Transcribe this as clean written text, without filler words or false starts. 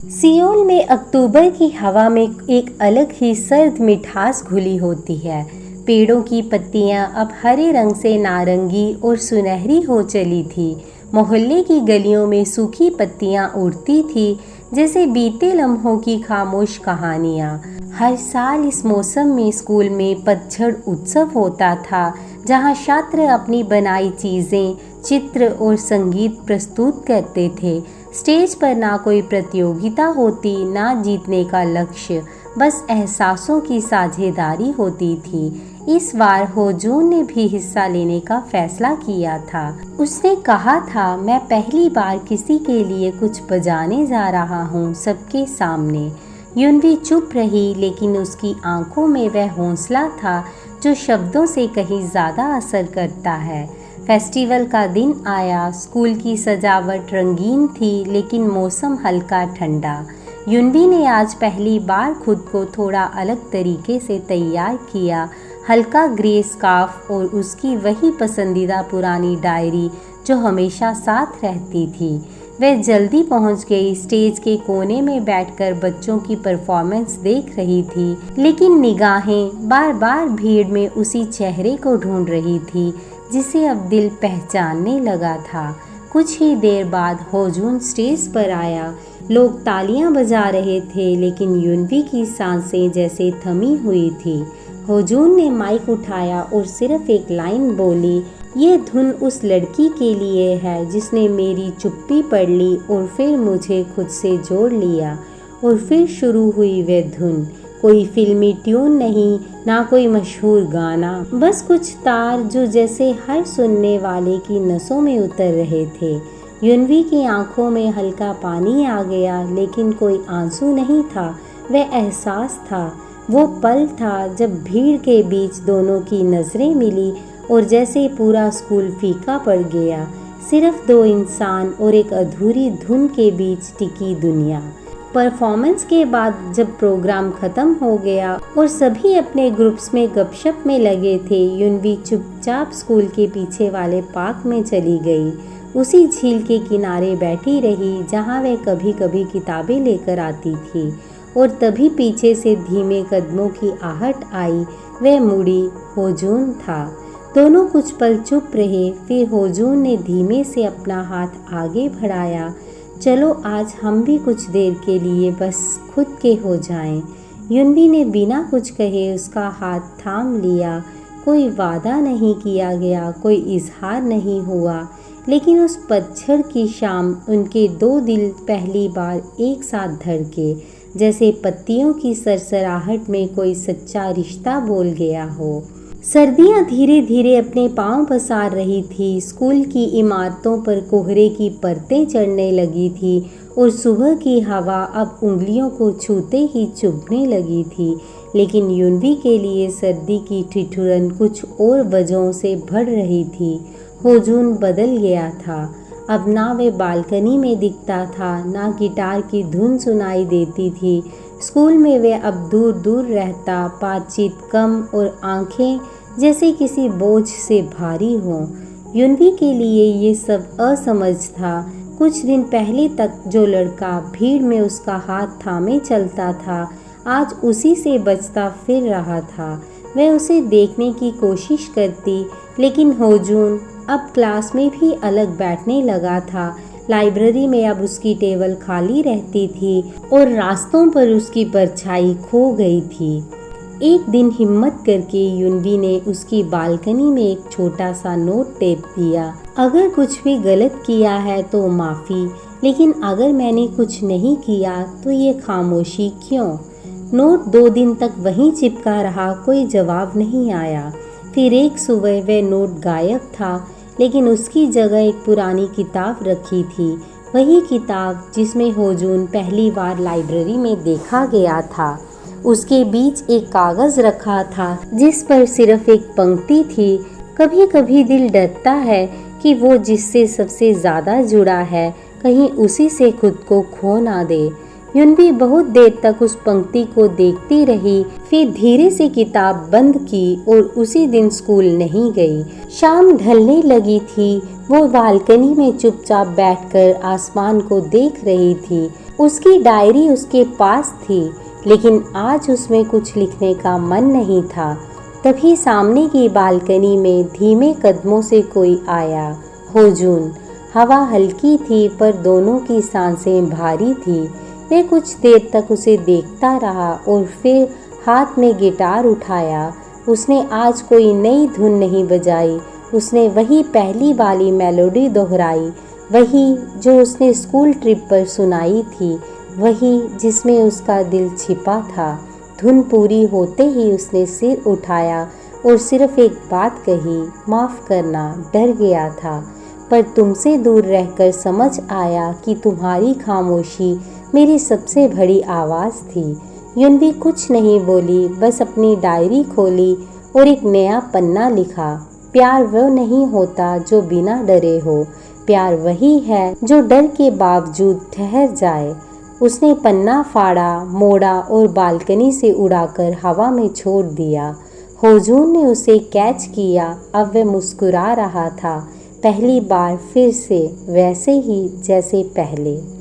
Seoul में अक्टूबर की हवा में एक अलग ही सर्द मिठास घुली होती है। पेड़ों की पत्तियां अब हरे रंग से नारंगी और सुनहरी हो चली थी। मोहल्ले की गलियों में सूखी पत्तियां उड़ती थी, जैसे बीते लम्हों की खामोश कहानियां। हर साल इस मौसम में स्कूल में पतझड़ उत्सव होता था, जहां छात्र अपनी बनाई चीज़ें, चित्र और संगीत प्रस्तुत करते थे। स्टेज पर ना कोई प्रतियोगिता होती, ना जीतने का लक्ष्य, बस एहसासों की साझेदारी होती थी। इस बार होजून ने भी हिस्सा लेने का फैसला किया था। उसने कहा था, मैं पहली बार किसी के लिए कुछ बजाने जा रहा हूँ, सबके सामने। युनवी चुप रही, लेकिन उसकी आंखों में वह हौसला था जो शब्दों से कहीं ज़्यादा असर करता है। फेस्टिवल का दिन आया। स्कूल की सजावट रंगीन थी, लेकिन मौसम हल्का ठंडा। युनवी ने आज पहली बार खुद को थोड़ा अलग तरीके से तैयार किया। हल्का ग्रे स्कार्फ और उसकी वही पसंदीदा पुरानी डायरी जो हमेशा साथ रहती थी। वह जल्दी पहुंच गई। स्टेज के कोने में बैठकर बच्चों की परफॉर्मेंस देख रही थी, लेकिन निगाहें बार बार भीड़ में उसी चेहरे को ढूंढ रही थी जिसे अब दिल पहचानने लगा था। कुछ ही देर बाद होजून स्टेज पर आया। लोग तालियां बजा रहे थे, लेकिन युनवी की सांसें जैसे थमी हुई थी। होजून ने माइक उठाया और सिर्फ एक लाइन बोली, ये धुन उस लड़की के लिए है जिसने मेरी चुप्पी पढ़ ली और फिर मुझे खुद से जोड़ लिया। और फिर शुरू हुई वह धुन। कोई फिल्मी ट्यून नहीं, ना कोई मशहूर गाना, बस कुछ तार जो जैसे हर सुनने वाले की नसों में उतर रहे थे। युनवी की आंखों में हल्का पानी आ गया, लेकिन कोई आंसू नहीं था। वह एहसास था, वो पल था जब भीड़ के बीच दोनों की नज़रें मिली और जैसे पूरा स्कूल फीका पड़ गया। सिर्फ दो इंसान और एक अधूरी धुन के बीच टिकी दुनिया। परफॉर्मेंस के बाद जब प्रोग्राम ख़त्म हो गया और सभी अपने ग्रुप्स में गपशप में लगे थे, युनवी चुपचाप स्कूल के पीछे वाले पार्क में चली गई। उसी झील के किनारे बैठी रही जहां वह कभी कभी किताबें लेकर आती थी। और तभी पीछे से धीमे कदमों की आहट आई। वह मुड़ी। होजून था। दोनों कुछ पल चुप रहे। फिर होजून ने धीमे से अपना हाथ आगे बढ़ाया। चलो आज हम भी कुछ देर के लिए बस खुद के हो जाएं। युनवी ने बिना कुछ कहे उसका हाथ थाम लिया। कोई वादा नहीं किया गया, कोई इजहार नहीं हुआ, लेकिन उस पतझड़ की शाम उनके दो दिल पहली बार एक साथ धड़के, जैसे पत्तियों की सरसराहट में कोई सच्चा रिश्ता बोल गया हो। सर्दियां धीरे धीरे अपने पांव पसार रही थी। स्कूल की इमारतों पर कोहरे की परतें चढ़ने लगी थी और सुबह की हवा अब उंगलियों को छूते ही चुभने लगी थी। लेकिन युनवी के लिए सर्दी की ठिठुरन कुछ और वजहों से बढ़ रही थी। होजून बदल गया था। अब ना वे बालकनी में दिखता था, ना गिटार की धुन सुनाई देती थी। स्कूल में वे अब दूर दूर रहता, बातचीत कम और आंखें जैसे किसी बोझ से भारी हों। युनवी के लिए ये सब असमझ था। कुछ दिन पहले तक जो लड़का भीड़ में उसका हाथ थामे चलता था, आज उसी से बचता फिर रहा था। वह उसे देखने की कोशिश करती, लेकिन होजून अब क्लास में भी अलग बैठने लगा था। लाइब्रेरी में अब उसकी टेबल खाली रहती थी और रास्तों पर उसकी परछाई खो गई थी। एक दिन हिम्मत करके युनवी ने उसकी बालकनी में एक छोटा सा नोट टेप दिया। अगर कुछ भी गलत किया है तो माफ़ी, लेकिन अगर मैंने कुछ नहीं किया तो ये खामोशी क्यों? नोट 2 दिन तक वहीं चिपका रहा, कोई जवाब नहीं आया। फिर एक सुबह वह नोट गायब था, लेकिन उसकी जगह एक पुरानी किताब रखी थी। वही किताब जिसमें होजून पहली बार लाइब्रेरी में देखा गया था। उसके बीच एक कागज़ रखा था जिस पर सिर्फ एक पंक्ति थी, कभी कभी दिल डरता है कि वो जिससे सबसे ज़्यादा जुड़ा है कहीं उसी से खुद को खो ना दे। युनवी बहुत देर तक उस पंक्ति को देखती रही, फिर धीरे से किताब बंद की और उसी दिन स्कूल नहीं गई। शाम ढलने लगी थी। वो बालकनी में चुपचाप बैठकर आसमान को देख रही थी। उसकी डायरी उसके पास थी, लेकिन आज उसमें कुछ लिखने का मन नहीं था। तभी सामने की बालकनी में धीमे कदमों से कोई आया। होजून। हवा हल्की थी पर दोनों की सांसें भारी थी। वह कुछ देर तक उसे देखता रहा और फिर हाथ में गिटार उठाया। उसने आज कोई नई धुन नहीं बजाई। उसने वही पहली वाली मेलोडी दोहराई, वही जो उसने स्कूल ट्रिप पर सुनाई थी, वही जिसमें उसका दिल छिपा था। धुन पूरी होते ही उसने सिर उठाया और सिर्फ एक बात कही, माफ़ करना, डर गया था। पर तुमसे दूर रहकर समझ आया कि तुम्हारी खामोशी मेरी सबसे बड़ी आवाज़ थी। युनवी कुछ नहीं बोली, बस अपनी डायरी खोली और एक नया पन्ना लिखा। प्यार वह नहीं होता जो बिना डरे हो, प्यार वही है जो डर के बावजूद ठहर जाए। उसने पन्ना फाड़ा, मोड़ा और बालकनी से उड़ाकर हवा में छोड़ दिया। होजून ने उसे कैच किया। अब वह मुस्कुरा रहा था, पहली बार फिर से वैसे ही जैसे पहले।